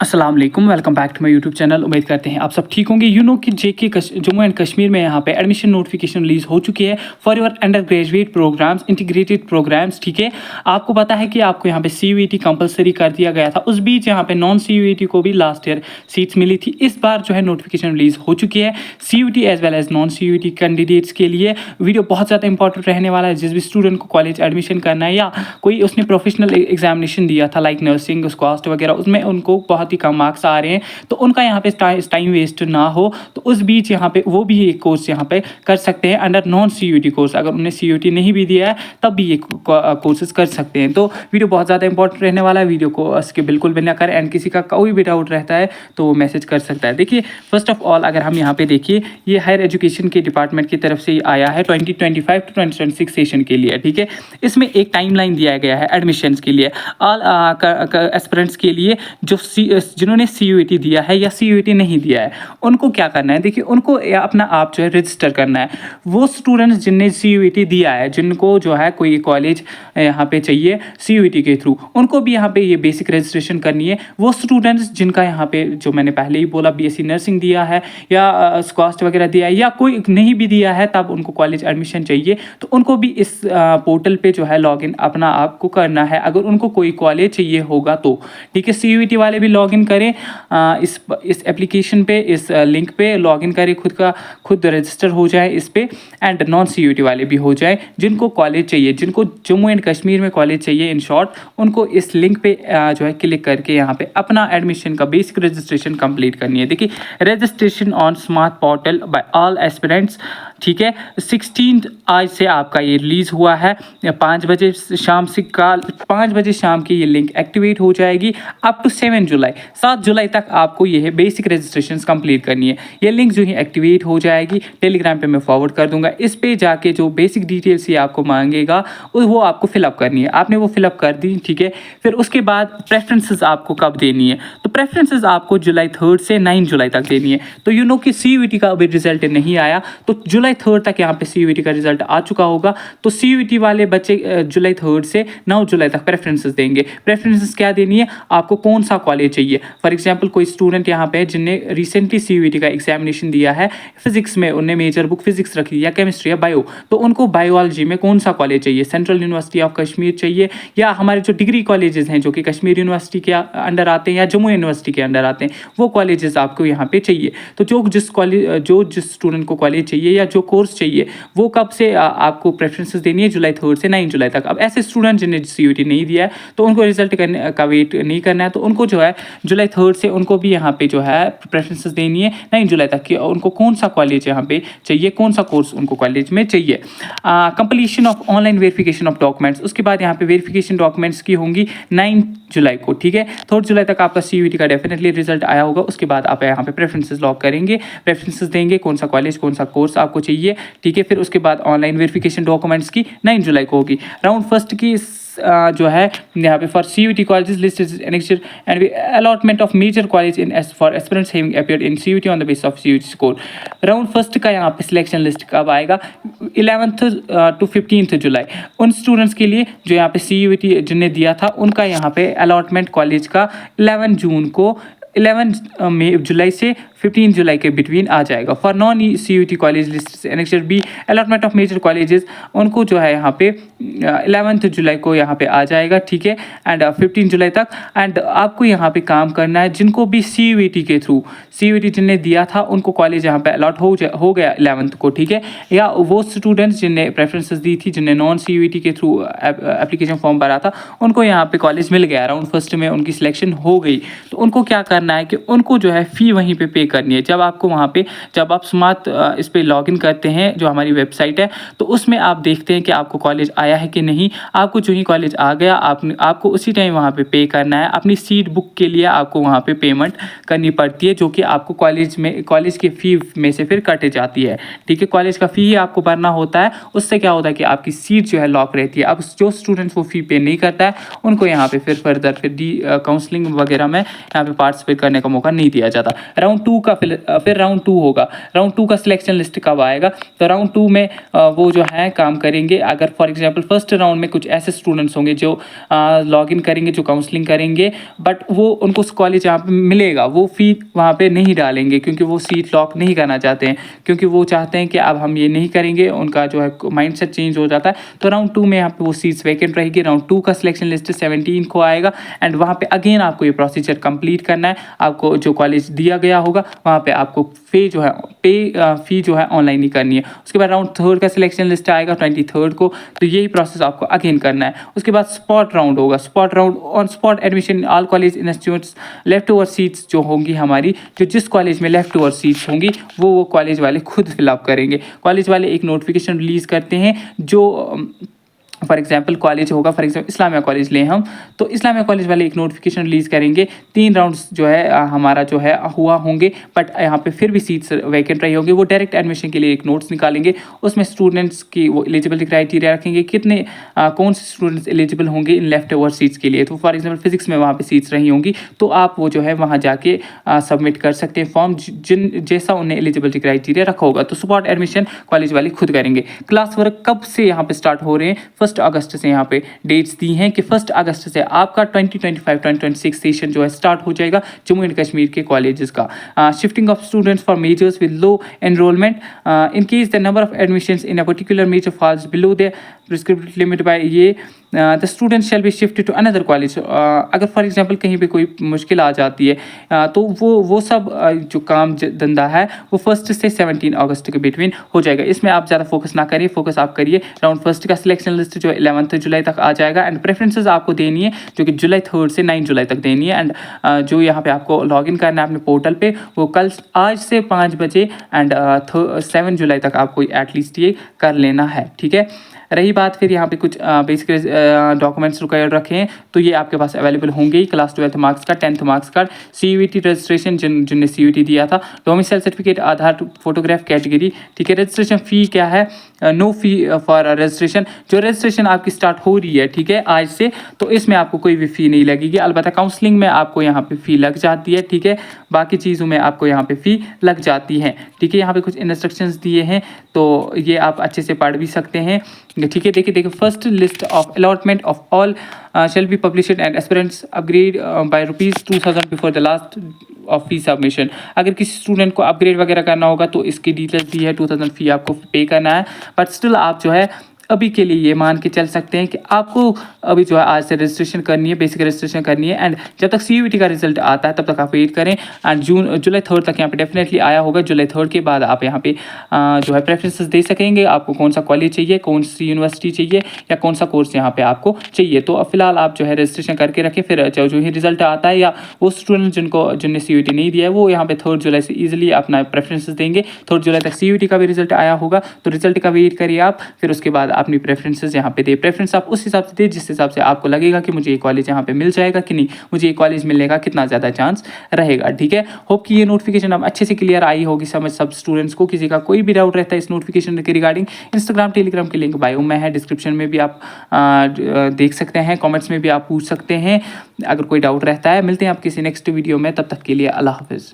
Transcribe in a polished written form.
अस्सलाम वालेकुम, welcome back to my YouTube channel. उम्मीद करते हैं आप सब ठीक होंगे। कि जेके जम्मू एंड कश्मीर में यहाँ पे एडमिशन नोटिफिकेशन रिलीज हो चुकी है for your undergraduate programmes, integrated programmes. ठीक है, आपको पता है कि आपको यहाँ पे CUET कंपलसरी कर दिया गया था। उस बीच यहाँ पे नॉन CUET को भी लास्ट ईयर सीट्स मिली थी। इस बार जो है नोटिफिकेशन रिलीज हो चुकी है CUET as well as non CUET candidates के लिए। वीडियो बहुत ज़्यादा इंपॉर्टेंट रहने वाला है। जिस भी स्टूडेंट को कॉलेज एडमिशन करना है या कोई उसने प्रोफेशनल एग्जामिनेशन दिया था लाइक नर्सिंग, कास्ट वगैरह, उसमें उनको बहुत ही कम मार्क्स आ रहे हैं, तो उनका यहाँ पे टाइम वेस्ट ना हो, तो उस बीच यहाँ पे वो भी एक कोर्स यहाँ पे कर सकते हैं अंडर नॉन CUET कोर्स। अगर उन्हें CUET नहीं भी दिया है तब भी ये कोर्सेज कर सकते हैं। तो वीडियो बहुत ज़्यादा इंपॉर्टेंट रहने वाला है। वीडियो को इसके बिल्कुल भी ना करें, एंड किसी का कोई भी डाउट रहता है तो वो मैसेज कर सकता है। देखिए, फर्स्ट ऑफ ऑल अगर हम यहाँ पे देखिए, ये हायर एजुकेशन के डिपार्टमेंट की तरफ से आया है 2025 टू 2026 सेशन के लिए। ठीक है, इसमें एक टाइमलाइन दिया गया है एडमिशन्स के लिए ऑल एस्पिरेंट्स के लिए जो जिन्होंने CUET दिया है या CUET नहीं दिया है, उनको क्या करना है। देखिए, उनको अपना आप जो है रजिस्टर करना है। वो स्टूडेंट्स जिनने CUET दिया है, जिनको जो है कोई कॉलेज यहाँ पे चाहिए CUET के थ्रू, उनको भी यहाँ पे ये बेसिक रजिस्ट्रेशन करनी है। वो स्टूडेंट्स जिनका यहाँ पे जो मैंने पहले ही बोला BSc नर्सिंग दिया है या कास्ट वगैरह दिया है या कोई नहीं भी दिया है, तब उनको कॉलेज एडमिशन चाहिए, तो उनको भी इस पोर्टल पे जो है लॉगिन अपना आपको करना है अगर उनको कोई कॉलेज चाहिए होगा तो। ठीक है, CUET वाले भी लॉगिन करें इस एप्लीकेशन पे, इस लिंक पे लॉगिन करें, खुद रजिस्टर हो जाए इस पे। एंड नॉन CUET वाले भी हो जाए जिनको कॉलेज चाहिए, जिनको जम्मू एंड कश्मीर में कॉलेज चाहिए इन शॉर्ट, उनको इस लिंक पे जो है क्लिक करके यहाँ पे अपना एडमिशन का बेसिक रजिस्ट्रेशन कंप्लीट करनी है। देखिए, registration on smart portal bye all aspirants. ठीक है, 16 आज से आपका ये रिलीज़ हुआ है 5 बजे शाम से 5 बजे शाम की ये लिंक एक्टिवेट हो जाएगी अप टू 7 जुलाई तक आपको ये बेसिक रजिस्ट्रेशन कंप्लीट करनी है। ये लिंक जो है एक्टिवेट हो जाएगी, टेलीग्राम पे मैं फॉरवर्ड कर दूंगा। इस पे जाके जो बेसिक डिटेल्स ये आपको मांगेगा वो आपको फिलअप करनी है। आपने वो फिलअप कर दी, ठीक है। फिर उसके बाद प्रेफरेंसेस आपको कब देनी है, तो प्रेफरेंसेस आपको जुलाई 3 से 9 जुलाई तक देनी है। तो कि CUET का अभी रिजल्ट नहीं आया, तो जुलाई 3 तक यहाँ पे CUET का रिजल्ट आ चुका होगा, तो CUET वाले बच्चे जुलाई 3 से 9 जुलाई तक प्रेफरेंसेस देंगे। प्रेफरेंसेस क्या देनी है, आपको कौन सा कॉलेज चाहिए। फॉर एग्जांपल कोई स्टूडेंट यहाँ पे जिनने रिसेंटली CUET का एग्जामिनेशन दिया है, फिजिक्स में उनने मेजर बुक फिजिक्स रखी या केमिस्ट्री या बायो, तो उनको बायोलॉजी में कौन सा कॉलेज चाहिए, सेंट्रल यूनिवर्सिटी ऑफ कश्मीर चाहिए या हमारे जो डिग्री कॉलेजेस हैं जो कि कश्मीर यूनिवर्सिटी के अंडर आते हैं या जम्मू यूनिवर्सिटी के अंडर आते हैं, वो कॉलेजेस आपको यहाँ पे चाहिए। तो जिस स्टूडेंट को कॉलेज चाहिए या जो कोर्स चाहिए, वो कब से आपको प्रेफरेंसेस देनी है, जुलाई 3 से 9 जुलाई तक। अब ऐसे स्टूडेंट जिन्हें CUET नहीं दिया है, तो उनको रिजल्ट करने का वेट नहीं करना है, तो उनको जो है जुलाई 3 से उनको भी यहाँ पे जो है प्रेफरेंसेस देनी है 9 जुलाई तक कि उनको कौन सा कॉलेज यहाँ पे चाहिए, कौन सा कोर्स उनको कॉलेज में चाहिए। Completion of online verification of documents, उसके बाद यहाँ पे वेरिफिकेशन डॉक्यूमेंट्स की होंगी 9 जुलाई को। ठीक है, 3 जुलाई तक आपका CUET का डेफिनेटली रिजल्ट आया होगा। उसके बाद आप यहाँ पे प्रेफरेंसेस लॉक करेंगे, प्रेफरेंसेस देंगे कौन सा कॉलेज कौन सा कोर्स आपको चाहिए। ठीक है, फिर उसके बाद ऑनलाइन वेरिफिकेशन डॉक्यूमेंट्स की 9 जुलाई को होगी। राउंड फर्स्ट की जो है यहाँ पे for CUET colleges list is annexed and allotment of major college in for aspirants having appeared in CUET on the basis of CUET score. Round first का यहाँ पे सिलेक्शन लिस्ट कब आएगा, 11 टू 15 जुलाई। उन स्टूडेंट्स के लिए जो यहाँ पे CUET जिन्हें दिया था, उनका यहाँ पे अलॉटमेंट कॉलेज का 11 जुलाई से 15 जुलाई के बिटवीन आ जाएगा। For non CUET college list annexed be allotment of major colleges, उनको जो है यहाँ पे 11 जुलाई को यहाँ पे आ जाएगा। ठीक है, एंड 15 जुलाई तक। एंड आपको यहाँ पे काम करना है जिनको भी CUET के थ्रू CUET जिन्हें दिया था, उनको कॉलेज यहाँ पे अलॉट हो गया 11 को। ठीक है, या वो स्टूडेंट्स जिन्हें प्रेफरेंसेस दी थी, जिन्हें नॉन CUET के थ्रू एप्लीकेशन फॉर्म भरा था, उनको यहाँ पे कॉलेज मिल गया, राउंड फर्स्ट में उनकी सिलेक्शन हो गई। तो उनको क्या करना है कि उनको जो है फ़ी वहीं पे करनी है। जब आपको वहाँ पे जब आप स्मार्ट इस पे लॉगिन करते हैं, जो हमारी वेबसाइट है, तो उसमें आप देखते हैं कि आपको कॉलेज आया है कि नहीं। आपको जो ही कॉलेज आ गया, आपको उसी टाइम वहाँ पे करना है। अपनी सीट बुक के लिए आपको वहाँ पे पेमेंट करनी पड़ती है, जो कि आपको कॉलेज की फ़ी में से फिर कट जाती है। ठीक है, कॉलेज का फ़ी ही आपको भरना होता है। उससे क्या होता है कि आपकी सीट जो है लॉक रहती है। अब जो स्टूडेंट्स वो फ़ी पे नहीं करता है, उनको यहाँ पे फिर फर्दर काउंसलिंग वगैरह में यहाँ पे पार्टिसिपेट करने का मौका नहीं दिया जाता। राउंड 2 2 का फिर राउंड 2 होगा। राउंड 2 का सिलेक्शन लिस्ट कब आएगा, तो राउंड 2 में वो जो है काम करेंगे। अगर फॉर एग्जांपल फर्स्ट राउंड में कुछ ऐसे स्टूडेंट्स होंगे जो लॉगिन करेंगे, जो काउंसलिंग करेंगे, बट वो उनको कॉलेज यहाँ पे मिलेगा, वो फ़ी वहाँ पे नहीं डालेंगे क्योंकि वो सीट लॉक नहीं करना चाहते हैं, क्योंकि वो चाहते हैं कि अब हम ये नहीं करेंगे, उनका जो है माइंडसेट चेंज हो जाता है। तो राउंड 2 में यहाँ पे वो सीट्स वैकेंट रहेगी। राउंड 2 का सिलेक्शन लिस्ट 17 को आएगा एंड वहाँ पे अगेन आपको ये प्रोसीजर कंप्लीट करना है। आपको जो कॉलेज दिया गया होगा वहाँ पे आपको फ़ी जो है ऑनलाइन ही करनी है। उसके बाद राउंड 3 का सिलेक्शन लिस्ट आएगा 23 को, तो यही प्रोसेस आपको अगेन करना है। उसके बाद स्पॉट राउंड होगा। Spot round on spot admission all college institutes, left over seats जो होंगी हमारी, जो जिस कॉलेज में लेफ्ट ओवर सीट्स होंगी वो कॉलेज वाले खुद फिलअप करेंगे। कॉलेज वाले एक नोटिफिकेशन रिलीज़ करते हैं, जो फॉर एग्जांपल कॉलेज होगा, फॉर एग्जांपल इस्लामिया कॉलेज लें हम, तो इस्लामिया कॉलेज वाले एक नोटिफिकेशन रिलीज़ करेंगे। 3 राउंड्स जो है हमारा जो है हुआ होंगे, बट यहाँ पे फिर भी सीट्स वैकेंट रही होंगी। वो डायरेक्ट एडमिशन के लिए एक नोट्स निकालेंगे, उसमें स्टूडेंट्स की वो एलिजिबिलिटी क्राइटेरिया रखेंगे, कितने कौन से स्टूडेंट्स एलिजिबल होंगे इन लेफ्ट ओवर सीट्स के लिए। तो फॉर एग्जाम्पल फिजिक्स में वहाँ पर सीट्स रही होंगी, तो आप वो जो है वहाँ जाके सबमिट कर सकते हैं फॉर्म, जैसा उन्हें एलिजिबिलिटी क्राइटेरिया रखा होगा। तो स्पॉट एडमिशन कॉलेज वाले खुद करेंगे। क्लास वर्क कब से यहाँ पे स्टार्ट हो रहे हैं, 1 अगस्त से यहाँ पे डेट्स दी हैं कि 1 अगस्त से आपका 2025-2026 सेशन जो है स्टार्ट हो जाएगा जम्मू एंड कश्मीर के कॉलेजेस का। Shifting of students for majors with low enrollment in case the number of admissions in a particular major falls below the prescripted limit by ये the student shall be shifted to another college. अगर for example कहीं पे कोई मुश्किल आ जाती है तो वो सब जो काम धंधा है वो 1 से 17 अगस्त के बिटवीन हो जाएगा। इसमें आप ज़्यादा फोकस ना करिए, फोकस आप करिए राउंड 1 का सिलेक्शन लिस्ट जो 11 जुलाई तक आ जाएगा एंड प्रेफरेंसेस आपको देनी है जो कि जुलाई 3 से 9 जुलाई तक देनी है। एंड जो यहाँ पे आपको लॉगिन करना है अपने पोर्टल पे वो आज से 5 बजे एंड 7 जुलाई तक आपको एटलीस्ट ये कर लेना है, ठीक है। रही बात फिर यहाँ पे कुछ बेसिक डॉक्यूमेंट्स रिक्वायर्ड रखे हैं, तो ये आपके पास अवेलेबल होंगे ही। क्लास 12 मार्क्स का, 10th मार्क्स का, CUET रजिस्ट्रेशन जिनने CUET दिया था, डोमिसाइल सर्टिफिकेट, आधार, फोटोग्राफ, कैटेगरी, ठीक है। रजिस्ट्रेशन फ़ी क्या है, नो फी फॉर रजिस्ट्रेशन। जो रजिस्ट्रेशन आपकी स्टार्ट हो रही है, ठीक है, आज से, तो इसमें आपको कोई भी फ़ी नहीं लगेगी। अलबत्ता काउंसलिंग में आपको यहाँ पे फ़ी लग जाती है, ठीक है। बाकी चीज़ों में आपको यहाँ पे फ़ी लग जाती है, ठीक है। यहाँ पे कुछ इंस्ट्रक्शंस दिए हैं तो ये आप अच्छे से पढ़ भी सकते हैं, ठीक है। देखिए first list of allotment of all shall be published and aspirants upgrade by ₹2000 before the last of fee submission. अगर किसी स्टूडेंट को अपग्रेड वगैरह करना होगा तो इसकी डिटेल्स दी है, 2000 फ़ी आपको पे करना है। बट स्टिल आप जो है अभी के लिए ये मान के चल सकते हैं कि आपको अभी जो है आज से रजिस्ट्रेशन करनी है, बेसिक रजिस्ट्रेशन करनी है एंड जब तक CUET का रिजल्ट आता है तब तक आप वेट करें। एंड जुलाई 3 तक यहाँ पे डेफिनेटली आया होगा। जुलाई 3 के बाद आप यहाँ पे जो है प्रेफरेंसेस दे सकेंगे, आपको कौन सा कॉलेज चाहिए, कौन सी यूनिवर्सिटी चाहिए या कौन सा कोर्स यहाँ पे आपको चाहिए। तो फिलहाल आप जो है रजिस्ट्रेशन करके रखें, फिर जो ही रिजल्ट आता है या वो स्टूडेंट जिनने CUET नहीं दिया है वो यहाँ पे 3 जुलाई से ईजिली अपना प्रेफरेंसेस देंगे। 3 जुलाई तक CUET का भी रिजल्ट आया होगा, तो रिजल्ट का वेट करिए आप, फिर उसके बाद अपनी प्रेफरेंसेस यहाँ पे दे। प्रेफरेंस आप उस हिसाब से दे जिस हिसाब से आपको लगेगा कि मुझे ये कॉलेज यहाँ पे मिल जाएगा कि नहीं, मुझे ये कॉलेज मिलने का कितना ज़्यादा चांस रहेगा, ठीक है। होप कि ये नोटिफिकेशन अब अच्छे से क्लियर आई होगी समझ सब स्टूडेंट्स को। किसी का कोई भी डाउट रहता है इस नोटिफिकेशन के रिगार्डिंग, इंस्टाग्राम टेलीग्राम के लिंक बायो में है, डिस्क्रिप्शन में भी आप देख सकते हैं, कॉमेंट्स में भी आप पूछ सकते हैं अगर कोई डाउट रहता है। मिलते हैं आप किसी नेक्स्ट वीडियो में, तब तक के लिए अल्लाह हाफिज़।